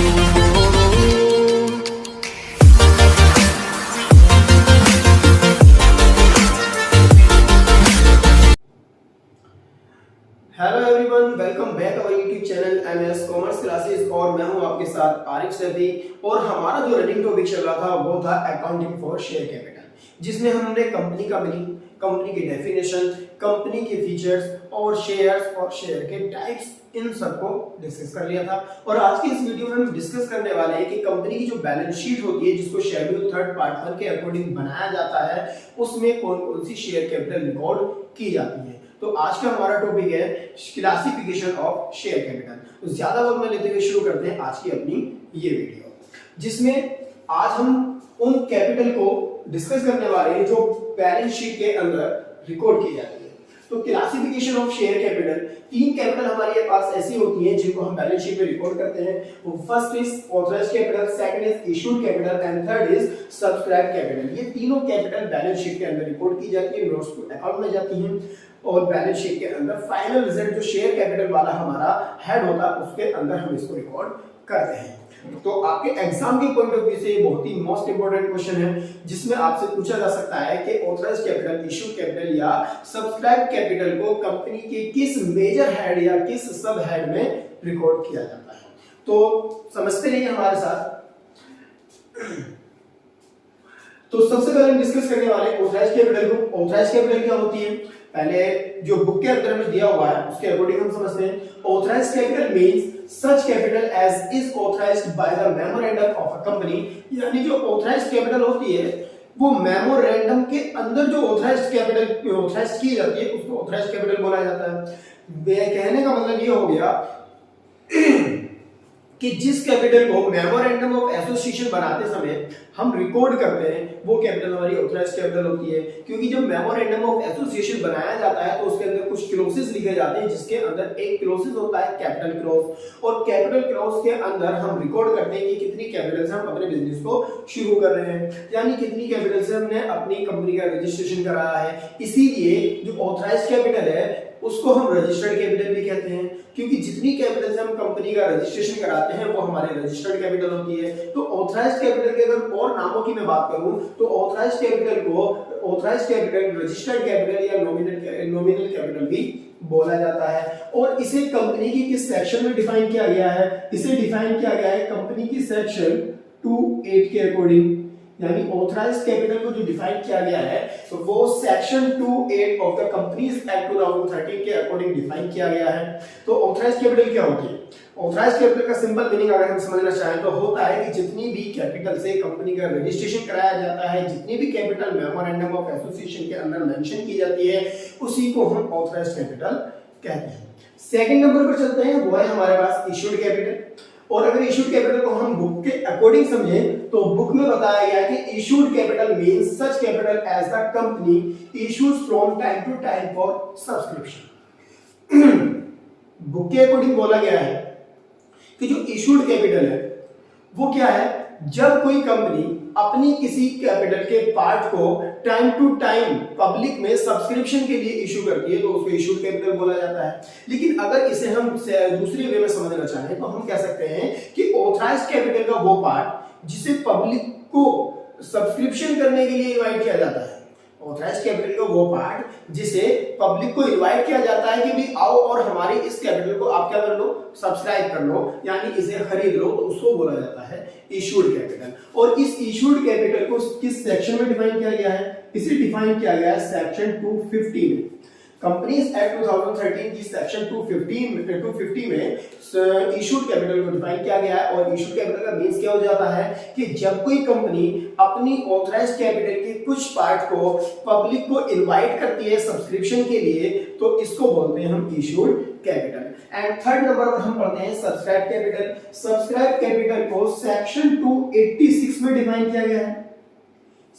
Hello everyone, welcome back our YouTube channel MS commerce classes. और मैं हूं आपके साथ आरिफ सैफी। और हमारा जो रनिंग टॉपिक चल रहा था वो था अकाउंटिंग फॉर शेयर कैपिटल, जिसमें हमने कंपनी का मीनिंग, कंपनी की डेफिनेशन, कंपनी के फीचर्स और शेयर के टाइप्स, इन सबको डिस्कस कर लिया था। और आज की इस वीडियो में हम डिस्कस करने वाले हैं कि कंपनी की जो बैलेंस शीट होती है, जिसको शेड्यूल 3 पार्ट 1 के अकॉर्डिंग बनाया जाता है, उसमें कौन कौन सी शेयर कैपिटल रिकॉर्ड की जाती है। तो आज का हमारा टॉपिक है क्लासिफिकेशन ऑफ शेयर कैपिटल। तो ज्यादा वक्त न लेते हुए शुरू करते हैं आज की अपनी ये वीडियो, जिसमें आज हम उन कैपिटल को डिस्कस करने वाले हैं जो बैलेंस शीट के अंदर रिकॉर्ड की जाती है। तो classification of share capital, 3 capital हमारे पास ऐसी होती हैं जिनको हम बैलेंस शीट में रिकॉर्ड करते हैं। वो first is authorised capital, second is issued capital and third is subscribe capital. ये तीनों कैपिटल बैलेंस शीट के अंदर रिकॉर्ड की जाती है, नोट्स टू अकाउंट में जाती हैं। और बैलेंस शीट के अंदर फाइनल रिजल्ट जो शेयर कैपिटल वाला हमारा हेड होता है, उसके अंदर हम इसको रिकॉर्ड करते हैं। तो आपके एग्जाम के पॉइंट ऑफ व्यू से ये बहुत ही मोस्ट इंपोर्टेंट क्वेश्चन है, जिसमें आपसे पूछा जा सकता है कि ऑथराइज्ड कैपिटल, इशूड कैपिटल या सब्सक्राइब कैपिटल को कंपनी के किस मेजर हेड या किस सब हेड में रिकॉर्ड किया जाता है। तो समझते रहिए हमारे साथ। तो सबसे पहले हम डिस्कस करने वाले ऑथराइज्ड कैपिटल को। ऑथराइज्ड कैपिटल क्या होती है, पहले जो बुक के अंदर में दिया हुआ है उसके अकॉर्डिंग हम समझते हैं। Authorised capital means such capital as is authorised by the memorandum of a company. यानी जो ऑथराइज्ड कैपिटल होती है वो मेमोरेंडम के अंदर जो ऑथराइज्ड कैपिटल ऑथराइज्ड की जाती है उसको ऑथराइज्ड कैपिटल बोला जाता है। कहने का मतलब ये हो गया कि जिस कैपिटल को मेमोरेंडम ऑफ एसोसिएशन बनाते समय हम रिकॉर्ड करते हैं वो कैपिटल हमारी ऑथराइज्ड कैपिटल होती है। क्योंकि जब मेमोरेंडम ऑफ एसोसिएशन बनाया जाता है तो उसके अंदर कुछ क्लॉजेस लिखे जाते हैं, जिसके अंदर एक क्लॉजेस होता है कैपिटल क्लॉज। और कैपिटल क्लॉज के अंदर हम रिकॉर्ड करते हैं कि कितनी कैपिटल से हम अपने बिजनेस को शुरू कर रहे हैं, यानी कितनी कैपिटल से हमने अपनी कंपनी का रजिस्ट्रेशन कराया है। इसीलिए जो ऑथराइज्ड कैपिटल है उसको हम रजिस्टर्ड कैपिटल भी कहते हैं, क्योंकि जितनी कैपिटल से हम कंपनी का रजिस्ट्रेशन कराते हैं वो हमारे रजिस्टर्ड कैपिटल होती है। तो ऑथराइज्ड कैपिटल के अगर और नामों की मैं बात करूं तो ऑथराइज्ड कैपिटल को ऑथराइज्ड कैपिटल, रजिस्टर्ड कैपिटल या नॉमिनल कैपिटल भी बोला जाता है। और इसे कंपनी की किस सेक्शन में डिफाइन किया गया है, इसे डिफाइन किया गया है कंपनी की सेक्शन 2(8) के अकॉर्डिंग। यानी ऑथराइज्ड कैपिटल को जो डिफाइन किया गया है तो वो section 2(8) of the companies act 2013 के अकॉर्डिंग डिफाइन किया गया है। तो ऑथराइज्ड कैपिटल क्या होती है? ऑथराइज्ड कैपिटल का सिंपल मीनिंग अगर हम समझना चाहें तो होता है कि जितनी भी कैपिटल से कंपनी का रजिस्ट्रेशन कराया जाता है, जितनी भी कैपिटल मेमोरेंडम ऑफ एसोसिएशन के अंदर मेंशन की जाती है, उसी को हम ऑथराइज्ड कैपिटल कहते हैं। सेकंड नंबर पर चलते हैं, वो है हमारे पास इशूड कैपिटल। और अगर इशूड कैपिटल को हम बुक के अकॉर्डिंग समझें तो बुक में बताया गया है कि issued capital means such capital as the company issues from time to time for subscription. Book के अकॉर्डिंग बोला गया है कि जो इशूड कैपिटल है वो क्या है, जब कोई कंपनी अपनी किसी कैपिटल के पार्ट को टाइम टू टाइम पब्लिक में सब्सक्रिप्शन के लिए इशू करती है तो उसको इशूड कैपिटल बोला जाता है। लेकिन अगर इसे हम दूसरी वे में समझना चाहें तो हम कह सकते हैं कि ऑथराइज्ड कैपिटल का वो पार्ट जिसे पब्लिक को सब्सक्रिप्शन करने के लिए इनवाइट किया जाता है। ऑथराइज्ड कैपिटल का वो पार्ट जिसे पब्लिक को इनवाइट किया जाता है कि भी आओ और हमारी इस कैपिटल को आप क्या कर लो, सब्सक्राइब कर लो, यानी इसे खरीद लो, तो उसको बोला जाता है इशूड कैपिटल। और इस इशूड कैपिटल को किस सेक्शन में डिफाइन किया गया है? इसे डिफाइन किया गया है सेक्शन 250 में। कंपनीज एक्ट 2013 की सेक्शन 250 में इशूड कैपिटल को डिफाइन किया गया है। और इशूड कैपिटल का मींस क्या हो जाता है कि जब कोई कंपनी अपनी ऑथराइज्ड कैपिटल के कुछ पार्ट को पब्लिक को इनवाइट करती है सब्सक्रिप्शन के लिए तो इसको बोलते हैं हम issued capital. And third number पर हम पढ़ते हैं सब्सक्राइब कैपिटल। सब्सक्राइब कैपिटल को सेक्शन 286 में डिफाइन किया गया है।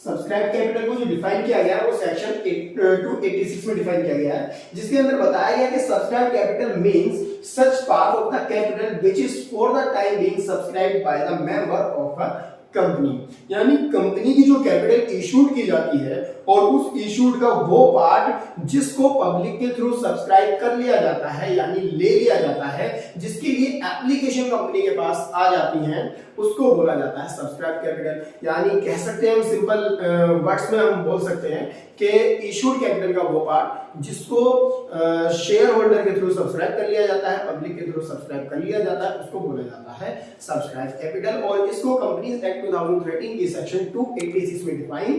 सब्सक्राइब कैपिटल को जो डिफाइन किया गया है वो सेक्शन 286 में डिफाइन किया गया है, जिसके अंदर बताया गया कि subscribe capital means such part of the capital which is for the time being subscribed by the member of a company, यानी कंपनी की जो कैपिटल इशूड की जाती है और उस इशूड का वो पार्ट जिसको पब्लिक के थ्रू सब्सक्राइब कर लिया जाता है यानी ले लिया जाता है, जिसके लिए एप्लीकेशन कंपनी के पास आ जाती है, उसको बोला जाता है सब्सक्राइब कैपिटल। यानी कह सकते हैं हम सिंपल वर्ड्स में हम बोल सकते हैं कि इशूड कैपिटल का वो पार्ट जिसको शेयर होल्डर के थ्रू सब्सक्राइब कर लिया जाता है, पब्लिक के थ्रू सब्सक्राइब कर लिया जाता है, उसको बोला जाता है सब्सक्राइब कैपिटल। और इसको कंपनीज एक्ट 2013 की सेक्शन 286 में डिफाइन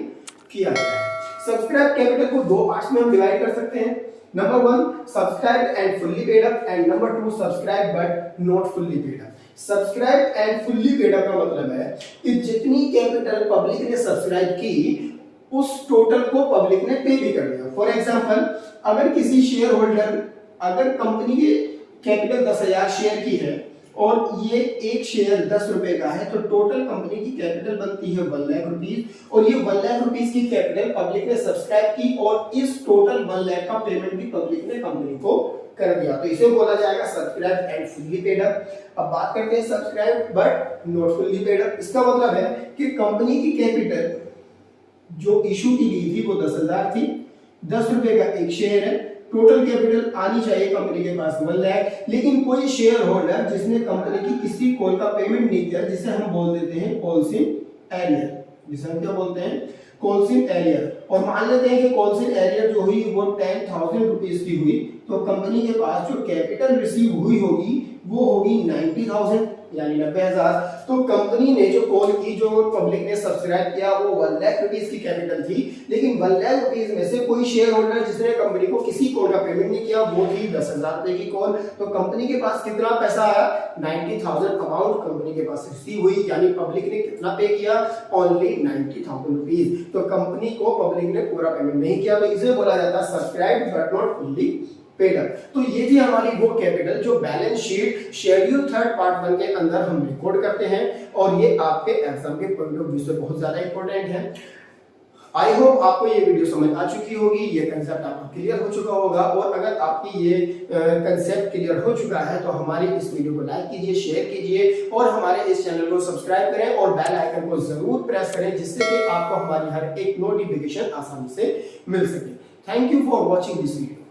किया गया है। सब्सक्राइब कैपिटल को दो पार्ट्स में हम डिवाइड कर सकते हैं। Number 1 subscribe and fully paid up and number 2 subscribe but not fully paid up. Subscribe and fully paid up का मतलब है कि जितनी कैपिटल पब्लिक ने सब्सक्राइब की उस टोटल को पब्लिक ने पे भी कर दिया। फॉर एग्जांपल, अगर किसी शेयर होल्डर, अगर कंपनी की कैपिटल 10,000 शेयर की है और ये एक शेयर 10 रुपए का है, तो टोटल कंपनी की कैपिटल बनती है 1 लाख रुपीस, और ये 1 लाख रुपीस की कैपिटल पब्लिक ने सब्सक्राइब की और इस टोटल 1 लाख का पेमेंट भी पब्लिक ने कंपनी को कर दिया, तो इसे बोला जाएगा subscribe and fully paid up. अब बात करते हैं subscribe but not fully paid up. इसका मतलब है कि कंपनी की कैपिटल जो इशू की गई थी वो 10,000 थी, 10 रुपए का एक शेयर है, टोटल कैपिटल आनी चाहिए कंपनी के पास 1 लाख, लेकिन कोई शेयर होल्डर जिसने कंपनी की किसी कॉल का पेमेंट नहीं किया, जिसे हम बोल देते हैं कॉल्स इन एरियर, जिसे हम क्या बोलते हैं कॉल्स इन एरियर, और मान लेते हैं कि कॉल्स इन एरियर जो हुई वो 10,000 रुपीस की हुई, तो कंपनी के पास जो कैपिटल रिसीव हुई होगी वो होगी 90,000 यानी 90,000। तो कंपनी ने जो कॉल की, जो पब्लिक ने सब्सक्राइब किया, वो 1 लाख रुपीस की कैपिटल थी, लेकिन 1 लाख रुपीस में से कोई शेयर होल्डर जिसने कंपनी को किसी कॉल का पेमेंट नहीं किया, वो थी 10,000 रुपए की कॉल, तो कंपनी के पास कितना पैसा आया, 90,000 अमाउंट कंपनी के पास रिसीव हुई, यानी पब्लिक ने कितना पे किया, ओनली 90,000 रुपीस। तो कंपनी को पब्लिक ने पूरा पेमेंट नहीं किया, तो इसे बोला जाता है subscribe but not fully paid up. तो ये थी हमारी वो कैपिटल जो बैलेंस शीट शेड्यूल 3 पार्ट 1 के अंदर हम रिकॉर्ड करते हैं, और ये आपके एग्जाम के पॉइंट ऑफ व्यू से बहुत ज्यादा इंपॉर्टेंट है। आई होप आपको ये वीडियो समझ आ चुकी होगी, ये कंसेप्ट आपका क्लियर हो चुका होगा, और अगर आपकी ये कंसेप्ट क्लियर हो चुका है तो हमारी इस वीडियो को लाइक कीजिए, शेयर कीजिए और हमारे इस चैनल को सब्सक्राइब करें और बेल आइकन को जरूर प्रेस करें, जिससे कि आपको हमारी हर एक नोटिफिकेशन आसानी से मिल सके। Thank you for watching this video.